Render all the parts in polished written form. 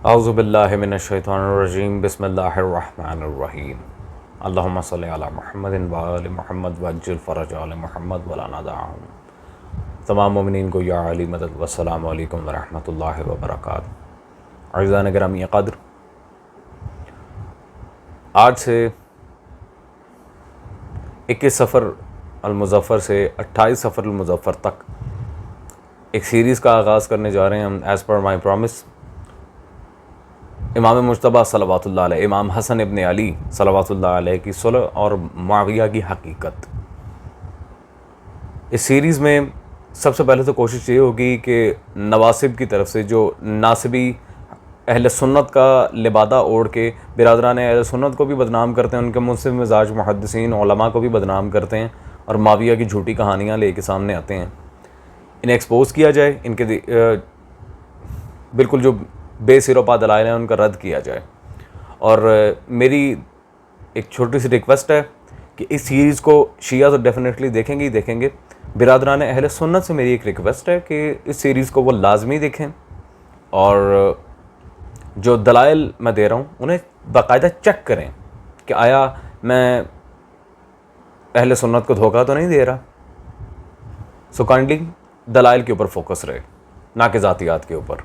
اعوذ باللہ من الشیطان الرجیم بسم اللہ الرحمن الرحیم اللہم صلی علی محمد وآل محمد وعجل فرج آل محمد ولا ندعہم. تمام مومنین کو یا علی مدد. والسلام علیکم ورحمۃ اللہ وبرکاتہ. عزیزان گرامی قدر، آج سے 21 صفر المظفر سے 28 صفر المظفر تک ایک سیریز کا آغاز کرنے جا رہے ہیں ہم ایز پر مائی پرومس. امام مجتبیٰ صلوات اللہ علیہ، امام حسن ابن علی صلوات اللہ علیہ کی صلح اور معاویہ کی حقیقت. اس سیریز میں سب سے پہلے تو کوشش یہ ہوگی کہ نواسب کی طرف سے جو ناصبی اہل سنت کا لبادہ اوڑھ کے برادران اہل سنت کو بھی بدنام کرتے ہیں، ان کے منصف مزاج محدثین علماء کو بھی بدنام کرتے ہیں اور معاویہ کی جھوٹی کہانیاں لے کے سامنے آتے ہیں، انہیں ایکسپوز کیا جائے، ان کے بالکل جو بے سر و پا دلائل ہیں ان کا رد کیا جائے. اور میری ایک چھوٹی سی ریکویسٹ ہے کہ اس سیریز کو شیعہ تو ڈیفینیٹلی دیکھیں گے. برادران اہل سنت سے میری ایک ریکویسٹ ہے کہ اس سیریز کو وہ لازمی دیکھیں اور جو دلائل میں دے رہا ہوں انہیں باقاعدہ چیک کریں کہ آیا میں اہل سنت کو دھوکہ تو نہیں دے رہا. سو کائنڈلی دلائل کے اوپر فوکس رہے، نہ کہ ذاتیات کے اوپر.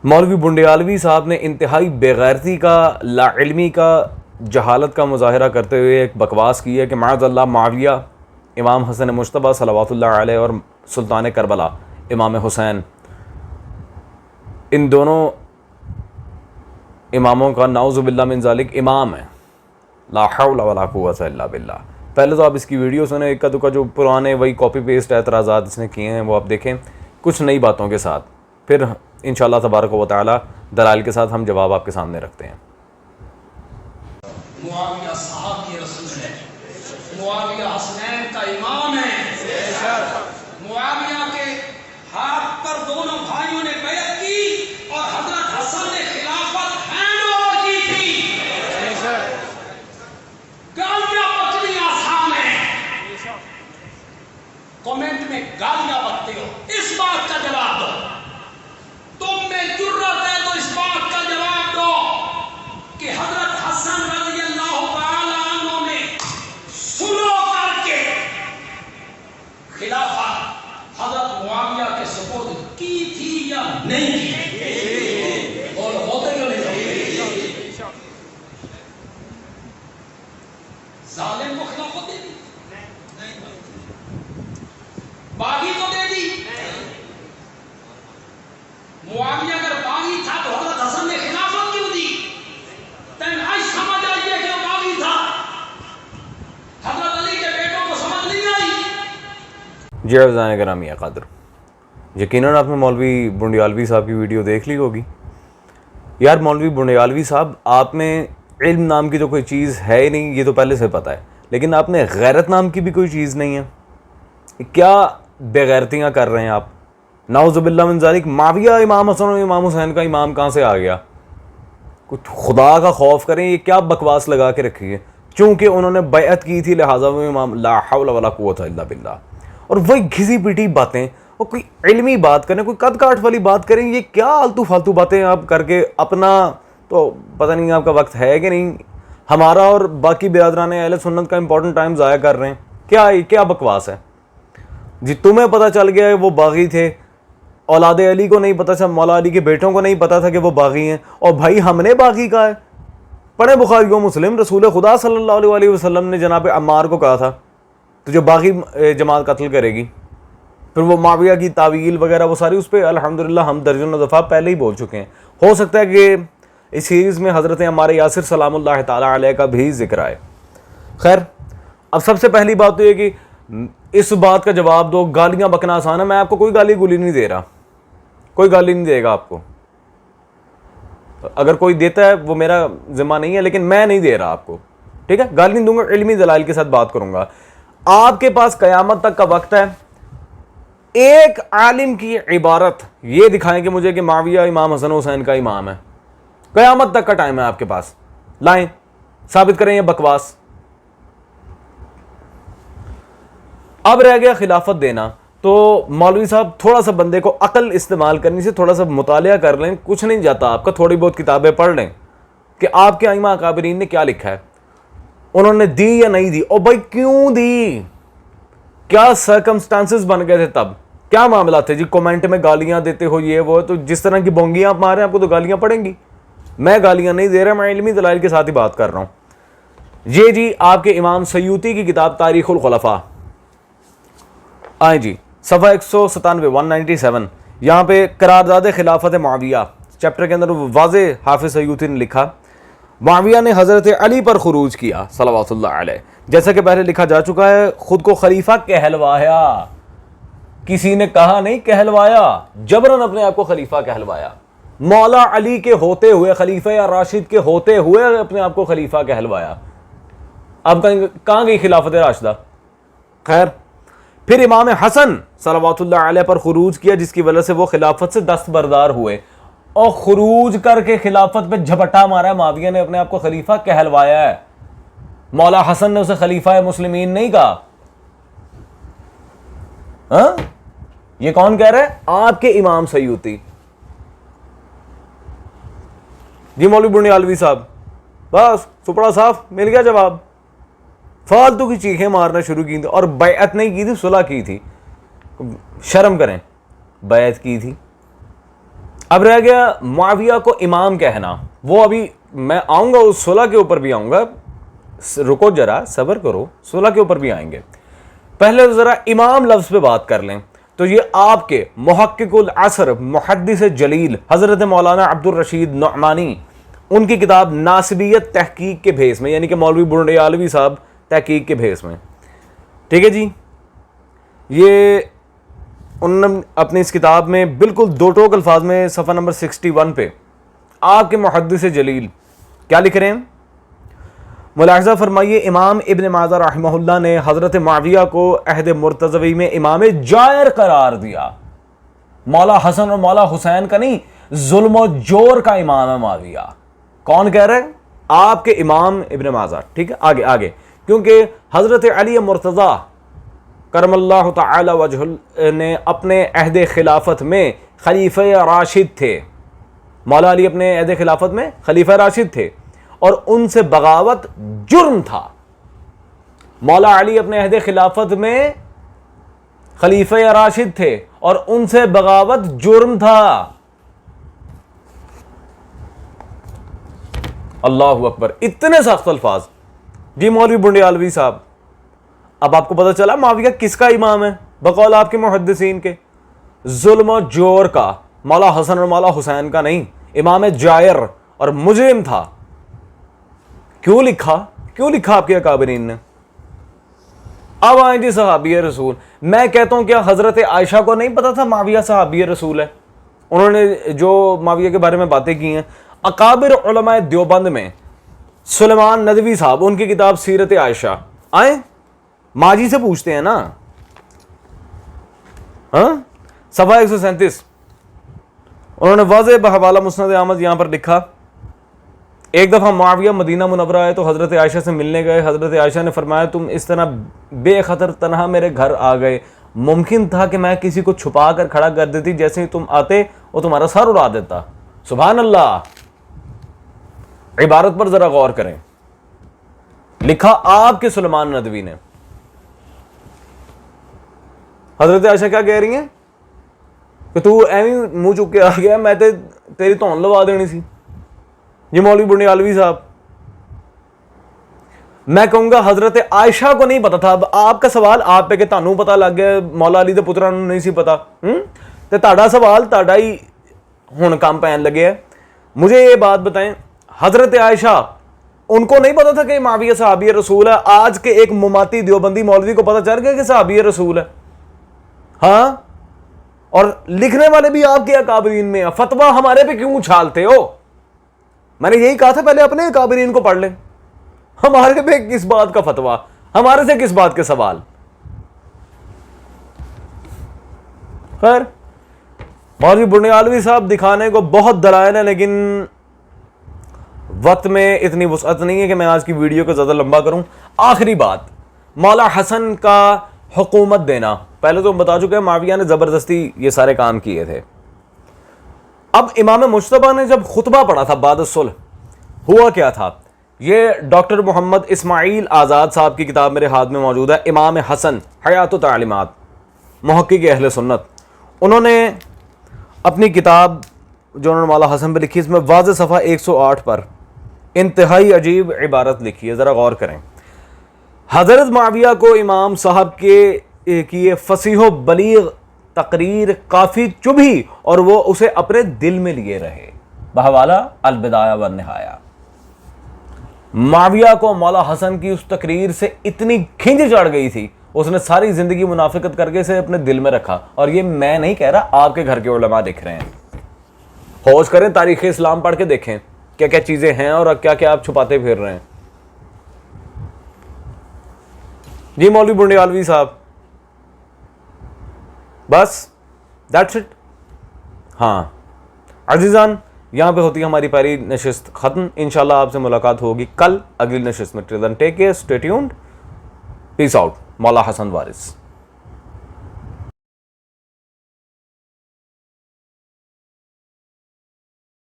مولوی بنڈیالوی صاحب نے انتہائی بے غیرتی کا، لا علمی کا، جہالت کا مظاہرہ کرتے ہوئے ایک بکواس کی ہے کہ معاذ اللہ معاویہ امام حسن مجتبیٰ صلوات اللہ علیہ اور سلطان کربلا امام حسین، ان دونوں اماموں کا نعوذ باللہ من ذالک امام ہے. لا حول ولا قوۃ الا باللہ. پہلے تو آپ اس کی ویڈیو سنیں، ایک کا دو کا جو پرانے وہی کاپی پیسٹ اعتراضات اس نے کیے ہیں وہ آپ دیکھیں کچھ نئی باتوں کے ساتھ. پھر انشاءاللہ تبارک و تعالی دلائل کے ساتھ ہم جواب آپ کے سامنے رکھتے ہیں. معاویہ صحابی رسول ہے، معاویہ حسنین کا امام ہے. معاویہ کے ہاتھ پر دونوں بھائیوں نے بیعت کی اور حضرت حسن نے خلافت ہینڈ اوور کی تھی. گالیاں بکنی آسان ہے، کمنٹ میں گالیاں بکتے ہو، اس بات کا جواب دو. تم میں جرت ہے تو اس بات کا جواب دو کہ حضرت حسن رضی اللہ تعالی عنہ نے سلو کر کے خلافت حضرت معاویہ کے سپرد کی تھی یا نہیں کی؟ اور ہوتے کیوں نہیں؟ ظالم کو خلافت دے دی، باغی کو دے دی. معاویہ اگر باغی تھا تو حضرت حسن نے خلافت کیوں دی؟ تین آج سمجھ آئیے کہ وہ باغی تھا، حضرت علی کے بیٹوں کو سمجھ نہیں آئی. جی عزیزان گرامی قدر، یقیناً آپ نے مولوی بنڈیالوی صاحب کی ویڈیو دیکھ لی ہوگی. یار مولوی بنڈیالوی صاحب، آپ میں علم نام کی تو کوئی چیز ہے ہی نہیں، یہ تو پہلے سے پتہ ہے، لیکن آپ نے غیرت نام کی بھی کوئی چیز نہیں ہے. کیا بے غیرتیاں کر رہے ہیں آپ؟ نعوذ باللہ من ذالک. معاویہ امام حسن اور امام حسین کا امام کہاں سے آ گیا؟ کچھ خدا کا خوف کریں، یہ کیا بکواس لگا کے رکھی ہے؟ چونکہ انہوں نے بیعت کی تھی لہٰذا وہ امام. لا حول ولا قوت الا باللہ. اور وہی گھسی پیٹی باتیں، اور کوئی علمی بات کریں، کوئی قد کاٹ والی بات کریں، یہ کیا آلتو فالتو باتیں آپ کر کے اپنا تو پتہ نہیں آپ کا وقت ہے کہ نہیں، ہمارا اور باقی برادران اہل سنت کا امپورٹنٹ ٹائم ضائع کر رہے ہیں. کیا بکواس ہے جی؟ تمہیں پتہ چل گیا ہے وہ باغی تھے، اولاد علی کو نہیں پتہ تھا، مولا علی کے بیٹوں کو نہیں پتہ تھا کہ وہ باغی ہیں، اور بھائی ہم نے باغی کہا ہے. پڑھیں بخاری و مسلم، رسول خدا صلی اللہ علیہ وسلم نے جناب عمار کو کہا تھا تو جو باغی جماعت قتل کرے گی. پھر وہ معاویہ کی تعویل وغیرہ وہ ساری اس پہ الحمدللہ ہم درجنوں دفعہ پہلے ہی بول چکے ہیں. ہو سکتا ہے کہ اس سیریز میں حضرت عمار یاسر سلام اللہ تعالیٰ علیہ کا بھی ذکر آئے. خیر، اب سب سے پہلی بات تو یہ کہ اس بات کا جواب دو. گالیاں بکنا آسان ہے، میں آپ کو کوئی گالی گولی نہیں دے رہا، کوئی گالی نہیں دے گا آپ کو. اگر کوئی دیتا ہے وہ میرا ذمہ نہیں ہے، لیکن میں نہیں دے رہا آپ کو، ٹھیک ہے؟ گالی نہیں دوں گا، علمی دلائل کے ساتھ بات کروں گا. آپ کے پاس قیامت تک کا وقت ہے، ایک عالم کی عبارت یہ دکھائیں کہ مجھے کہ معاویہ امام حسن حسین کا امام ہے. قیامت تک کا ٹائم ہے آپ کے پاس، لائیں ثابت کریں یہ بکواس. اب رہ گیا خلافت دینا، تو مولوی صاحب تھوڑا سا بندے کو عقل استعمال کرنے سے تھوڑا سا مطالعہ کر لیں, کچھ نہیں جاتا آپ کا, تھوڑی بہت کتابیں پڑھ لیں کہ آپ کے ائمہ اکابرین نے کیا لکھا ہے, انہوں نے دی یا نہیں دی, اور بھائی کیوں دی, کیا سرکمسٹانسز بن گئے تھے تب, کیا معاملہ تھے جی. کمنٹ میں گالیاں دیتے ہو یہ وہ, تو جس طرح کی بونگیاں آپ مارے ہیں آپ کو تو گالیاں پڑیں گی. میں گالیاں نہیں دے رہا, میں علمی دلائل کے ساتھ ہی بات کر رہا ہوں. یہ جی آپ کے امام سیوطی کی کتاب تاریخ الخلفاء, آئیں جی صفحہ 197 197, یہاں پہ قرارداد خلافت معاویہ چیپٹر کے اندر واضح حافظ سیوطی نے لکھا, معاویہ نے حضرت علی پر خروج کیا صلوات اللہ علیہ, جیسا کہ پہلے لکھا جا چکا ہے, خود کو خلیفہ کہلوایا, کسی نے کہا نہیں کہلوایا, جبراً اپنے آپ کو خلیفہ کہلوایا. مولا علی کے ہوتے ہوئے, خلیفہ یا راشد کے ہوتے ہوئے اپنے آپ کو خلیفہ کہلوایا. اب کہاں گئی خلافت راشدہ؟ خیر, پھر امام حسن صلوات اللہ علیہ پر خروج کیا, جس کی وجہ سے وہ خلافت سے دستبردار ہوئے, اور خروج کر کے خلافت پہ جھپٹا مارا ہے. معاویہ نے اپنے آپ کو خلیفہ کہلوایا ہے, مولا حسن نے اسے خلیفہ مسلمین نہیں کہا. ہاں, یہ کون کہہ رہا ہے؟ آپ کے امام سیوطی. جی مولوی بنیالوی صاحب, بس سپڑا صاف مل گیا جواب. فالتو کی چیخیں مارنا شروع کی تھی, اور بیعت نہیں کی تھی, صلح کی تھی. شرم کریں, بیعت کی تھی. اب رہ گیا معاویہ کو امام کہنا, وہ ابھی میں آؤں گا, اس صلح کے اوپر بھی آؤں گا, رکو ذرا صبر کرو, صلح کے اوپر بھی آئیں گے. پہلے ذرا امام لفظ پہ بات کر لیں. تو یہ آپ کے محقق العصر محدث جلیل حضرت مولانا عبد الرشید نعمانی, ان کی کتاب ناسبیت تحقیق کے بھیس میں, یعنی کہ مولوی بنیالوی صاحب تحقیق کے بھیس میں, ٹھیک ہے جی. یہ انہوں نے اپنی اس کتاب میں بالکل دو ٹوک الفاظ میں صفحہ نمبر 61 پہ آپ کے محدث جلیل کیا لکھ رہے ہیں, ملاحظہ فرمائیے, امام ابن ماجہ رحمہ اللہ نے حضرت معاویہ کو عہد مرتضوی میں امام جائر قرار دیا. مولا حسن اور مولا حسین کا نہیں, ظلم و جور کا امام ہے معاویہ. کون کہہ رہے ہیں؟ آپ کے امام ابن ماجہ. ٹھیک ہے, آگے آگے, کیونکہ حضرت علی مرتضی کرم اللہ تعالی وجہ نے اپنے عہد خلافت میں خلیفہ راشد تھے. مولا علی اپنے عہد خلافت میں خلیفہ راشد تھے, اور ان سے بغاوت جرم تھا. مولا علی اپنے عہد خلافت میں خلیفہ راشد تھے, اور ان سے بغاوت جرم تھا. اللہ اکبر, اتنے سخت الفاظ. جی مولوی بنیالوی صاحب, اب آپ کو پتہ چلا معاویہ کس کا امام ہے بقول آپ کے محدثین کے؟ ظلم و جور کا, مولا حسن اور مولا حسین کا نہیں. امام جائر اور مجرم تھا. کیوں لکھا آپ کے اکابرین نے؟ اب آئیں جی صحابی رسول. میں کہتا ہوں کیا حضرت عائشہ کو نہیں پتا تھا معاویہ صحابی رسول ہے؟ انہوں نے جو معاویہ کے بارے میں باتیں کی ہیں, اکابر علماء دیوبند میں سلیمان ندوی صاحب, ان کی کتاب سیرت عائشہ, آئیں ماجی سے پوچھتے ہیں نا. ہاں, صفحہ 137 انہوں نے واضح بحوالہ مسند احمد یہاں پر لکھا, ایک دفعہ معاویہ مدینہ منورہ آئے تو حضرت عائشہ سے ملنے گئے. حضرت عائشہ نے فرمایا, تم اس طرح بے خطر تنہا میرے گھر آ گئے, ممکن تھا کہ میں کسی کو چھپا کر کھڑا کر دیتی, جیسے ہی تم آتے وہ تمہارا سر اڑا دیتا. سبحان اللہ, عبارت پر ذرا غور کریں. لکھا آپ کے سلیمان ندوی نے. حضرت عائشہ کیا کہہ رہی ہیں کہ تو ایویں منہ چک کے آ گیا, میں تیری تون لوا دینی سی. یہ مولوی بنیالوی صاحب, میں کہوں گا حضرت عائشہ کو نہیں پتا تھا. اب آپ کا سوال آپ پہ کہ تانوں پتا لگ گیا, مولا علی دے پتراں نوں نہیں سی پتا, تے تہاڈا سوال تہاڈا ہی ہن کام پین لگے ہے. مجھے یہ بات بتائیں, حضرت عائشہ ان کو نہیں پتا تھا کہ معاویہ صحابی رسول ہے؟ آج کے ایک مماتی دیوبندی مولوی کو پتا چل گیا کہ صحابی رسول ہے. ہاں, اور لکھنے والے بھی آپ کے اکابرین میں ہیں. فتویٰ ہمارے پہ کیوں اچھالتے ہو؟ میں نے یہی کہا تھا پہلے اپنے اکابرین کو پڑھ لیں. ہمارے پہ کس بات کا فتویٰ, ہمارے سے کس بات کے سوال؟ خیر, مولوی بنیالوی صاحب دکھانے کو بہت دلائل ہیں, لیکن وقت میں اتنی وسعت نہیں ہے کہ میں آج کی ویڈیو کو زیادہ لمبا کروں. آخری بات, مولا حسن کا حکومت دینا پہلے تو ہم بتا چکے ہیں معاویہ نے زبردستی یہ سارے کام کیے تھے. اب امام مجتبیٰ نے جب خطبہ پڑھا تھا بعد الصلح, ہوا کیا تھا؟ یہ ڈاکٹر محمد اسماعیل آزاد صاحب کی کتاب میرے ہاتھ میں موجود ہے, امام حسن حیات و تعلیمات, محقق اہل سنت. انہوں نے اپنی کتاب جو انہوں نے مولا حسن پہ لکھی, اس میں واضح صفحہ 108 پر انتہائی عجیب عبارت لکھی ہے, ذرا غور کریں. حضرت معاویہ کو امام صاحب کے کی فصیح و بلیغ تقریر کافی چبھی اور وہ اسے اپنے دل میں لیے رہے. بحوالہ البدایہ والنہایہ. معاویہ کو مولا حسن کی اس تقریر سے اتنی کھنج چڑھ گئی تھی, اس نے ساری زندگی منافقت کر کے اسے اپنے دل میں رکھا. اور یہ میں نہیں کہہ رہا, آپ کے گھر کے علماء دکھ رہے ہیں. ہوش کریں, تاریخ اسلام پڑھ کے دیکھیں کیا کیا چیزیں ہیں اور کیا کیا آپ چھپاتے پھر رہے ہیں. جی مولوی بنڈیالوی صاحب, بس دیٹس اٹ. ہاں عزیزان, یہاں پہ ہوتی ہے ہماری پہلی نشست ختم. انشاءاللہ آپ سے ملاقات ہوگی کل اگلی نشست میں. ٹیک کیئر, اسٹے ٹیونڈ, پیس آؤٹ. مولا حسن وارث.